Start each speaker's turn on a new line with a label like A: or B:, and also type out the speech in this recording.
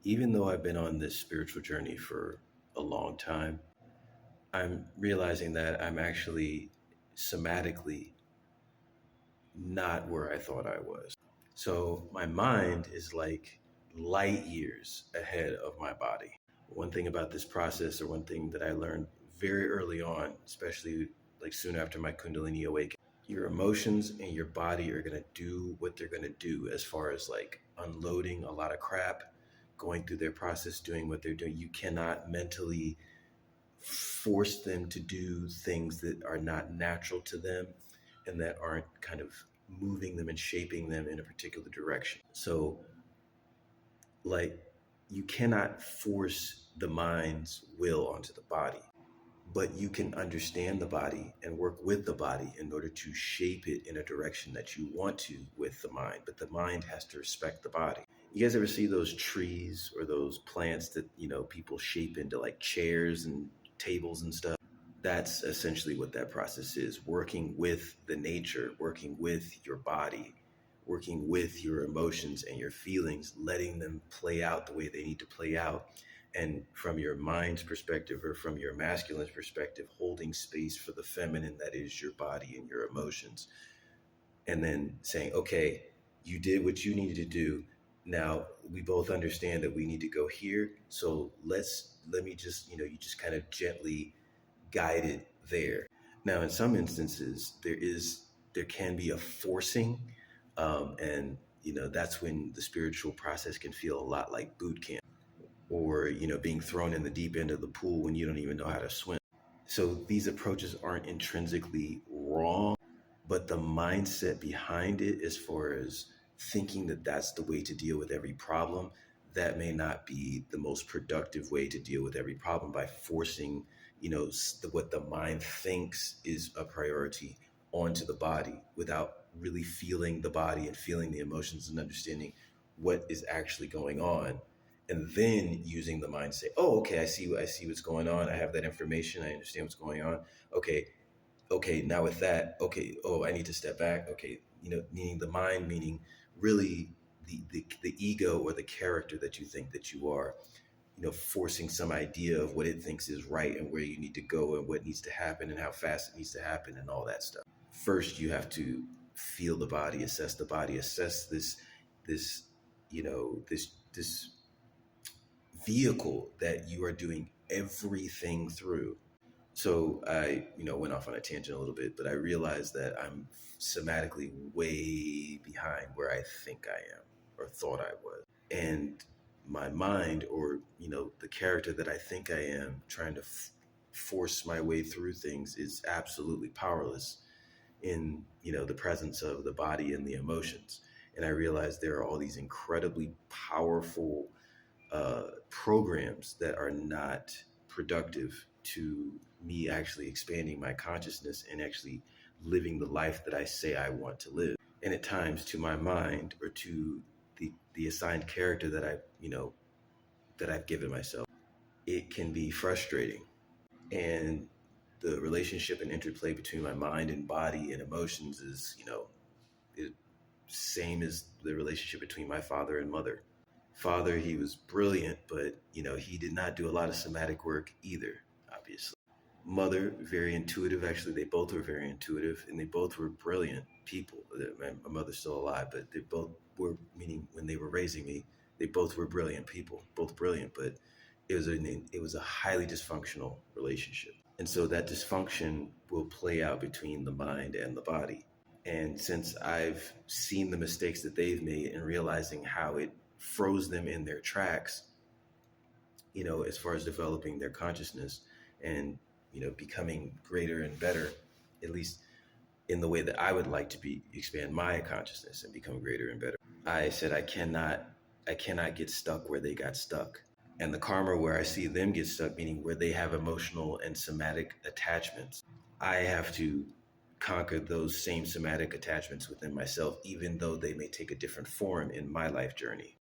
A: Even though I've been on this spiritual journey for a long time, I'm realizing that I'm actually somatically not where I thought I was. So my mind is like light years ahead of my body. One thing about this process, or one thing that I learned very early on, especially like soon after my Kundalini awakening, your emotions and your body are going to do what they're going to do as far as like unloading a lot of crap, going through their process, doing what they're doing. You cannot mentally force them to do things that are not natural to them and that aren't kind of moving them and shaping them in a particular direction. So, like, you cannot force the mind's will onto the body, but you can understand the body and work with the body in order to shape it in a direction that you want to with the mind. But the mind has to respect the body. You guys ever see those trees or those plants that, people shape into like chairs and tables and stuff? That's essentially what that process is, working with the nature, working with your body, working with your emotions and your feelings, letting them play out the way they need to play out. And from your mind's perspective, or from your masculine's perspective, holding space for the feminine that is your body and your emotions. And then saying, okay, you did what you needed to do. Now we both understand that we need to go here. So let me just, you just kind of gently guide it there. Now, in some instances, there can be a forcing, and that's when the spiritual process can feel a lot like boot camp, or being thrown in the deep end of the pool when you don't even know how to swim. So these approaches aren't intrinsically wrong, but the mindset behind it, as far as thinking that that's the way to deal with every problem, that may not be the most productive way to deal with every problem, by forcing what the mind thinks is a priority onto the body without really feeling the body and feeling the emotions and understanding what is actually going on, and then using the mind to say, oh, okay, I see what's going on, I have that information, I understand what's going on. Okay, now with that, okay, oh, I need to step back. Okay, meaning the mind, meaning really the ego or the character that you think that you are, forcing some idea of what it thinks is right and where you need to go and what needs to happen and how fast it needs to happen and all that stuff. First, you have to feel the body, assess this, this vehicle that you are doing everything through. So I, went off on a tangent a little bit, but I realized that I'm somatically way behind where I think I am or thought I was. And my mind, or, the character that I think I am, trying to force my way through things, is absolutely powerless in, the presence of the body and the emotions. And I realized there are all these incredibly powerful programs that are not productive to me actually expanding my consciousness and actually living the life that I say I want to live. And at times, to my mind, or to the assigned character that that I've given myself, it can be frustrating. And the relationship and interplay between my mind and body and emotions is, it, same as the relationship between my father and mother. Father, he was brilliant, but he did not do a lot of somatic work either, obviously. Mother, very intuitive. Actually, they both were very intuitive, and they both were brilliant people. My mother's still alive, but they both were, meaning when they were raising me, they both were brilliant people, both brilliant, but it was a highly dysfunctional relationship. And so that dysfunction will play out between the mind and the body. And since I've seen the mistakes that they've made and realizing how it froze them in their tracks, as far as developing their consciousness and, becoming greater and better, at least in the way that I would like to expand my consciousness and become greater and better. I said, I cannot get stuck where they got stuck. And the karma where I see them get stuck, meaning where they have emotional and somatic attachments, I have to conquer those same somatic attachments within myself, even though they may take a different form in my life journey.